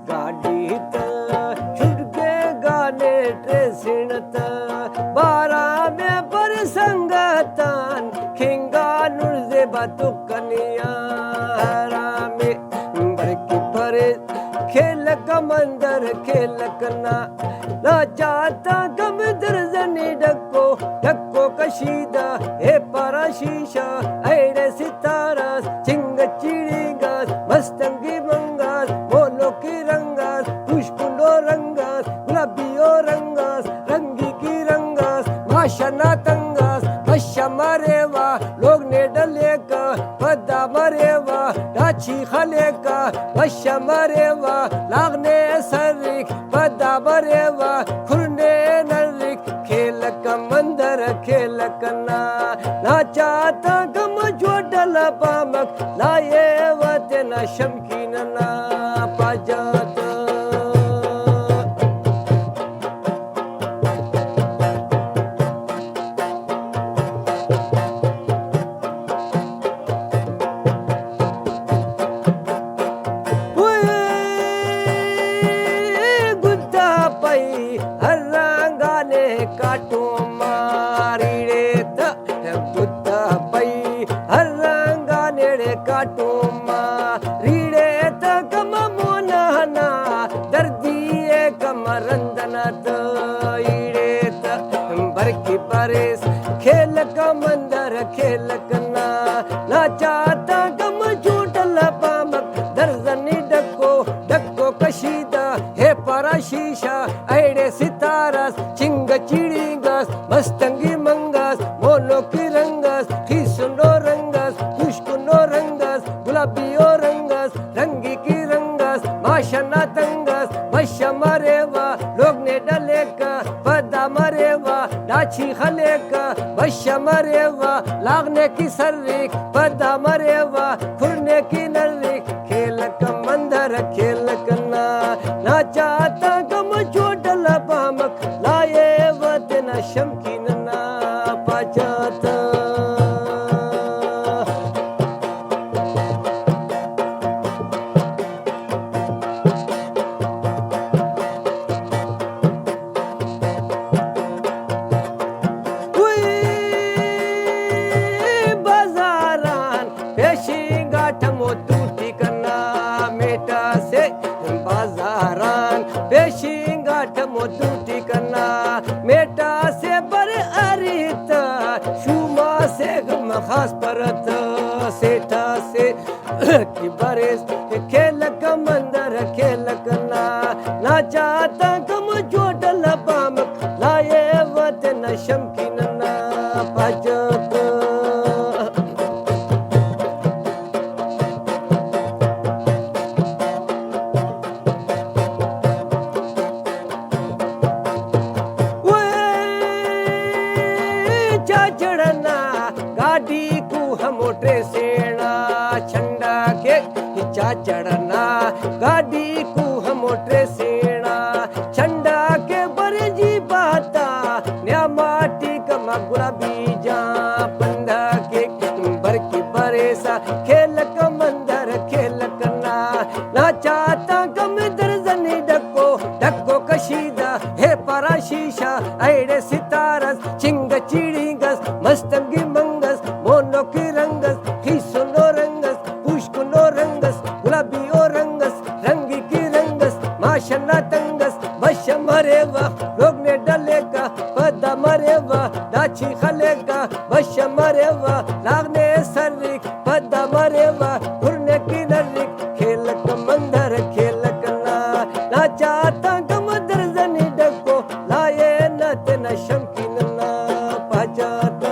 गाडीत छुटके गाणे ट्रेसिणत बाराव्या परसंगतान खिंगा नुर्जे बातु कनिया रामे बरकी परे खेल का मंदर खेल कना ना चाहता कम दर्जनी डक्को डक्को कशीदा हे पारा शीशा ऐडे सितारास चिंग चिड़ीगास मस्तंगी मंगास मोनो की रंगास पुष्कुंडो रंगास गुलाबियो रंगास रंगी की रंगास माशना तंगास बश्या मरेवा लोग ने डलेका पदा मरेवा डाची खलेका बश्या मरेवा लागने सरिक पदा मरेवा खुरने नरिक खेल का मंदर खेल कना ना चाहता कम जोडल पामक लाये वते न शमकीन ना पाजात काटो मारीड़े बुद्धा पई हर रंगानेड़े काटो मारीड़े कम मोनहना दर्दी कम रंदना ईड़े बरकी परेस खेल का मंदर खेल कना ना चाहता कम झूठल पामक दर्जनी डक्को डक्को कशीदा हे परा शीशा ऐडे सितारास चिंग चिड़ीगास मस्तंगी मंगास मोनो की रंगास खीसुंडो रंगास पुष्कुंडो रंगास गुलाबियो रंगास रंगी की रंगास माशना तंगास बश्या मरेवा लोग ने डलेका पदा मरेवा डाची खलेका बश्या मरेवा लागने की सर्रिक पदा मरेवा खुरने की नर्रिक खेल का मंदर खेल कना ना चाहता कम जोडल पामक लाये वते न शमकीन ना पाचाता बाजारान पेशी गाठ मोतूटी कना मेटा से बाजारान पेशी गाठ मोतूटी कना मेटा से बर अरिता शुमा से गम खास परत सेठा से की बरेस खेल का मंदर खेल कना ना चाहता कम जोडल पामक लाये वते न शमकीन ना पाजत चढ़ना गाड़ी को हम मोटे सेना छंडा के चा चढ़ना गाड़ी को हम मोटे सेना छंडा के बरजी बाता न्या माटी का मगुरा बीजा पंधा के बरकी बरेसा खेल का मंदर खेल कना ना चाहता कम दर्जनी डक्को डक्को कशीदा हे परा शीशा ऐडे सितारस चिंग चिड़ीगस मस्तंगी मंगस मोनो की रंगस खीसुनो रंगस पुष्कुनो रंगस गुलाबियो रंगस रंगी की रंगस माशना तंगस बश्या मरेवा लोग ने डलेका पदा मरेवा डाची खलेका बश्या मरेवा लागने सर्रिक पदा मरेवा खुरने की नर्रिक खेल का मंदर खेल कना ना चाहता कम दर्जनी डक्को लाये न ते न शमकीन ना पाजाता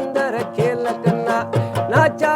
अंदर खेल करना नाचा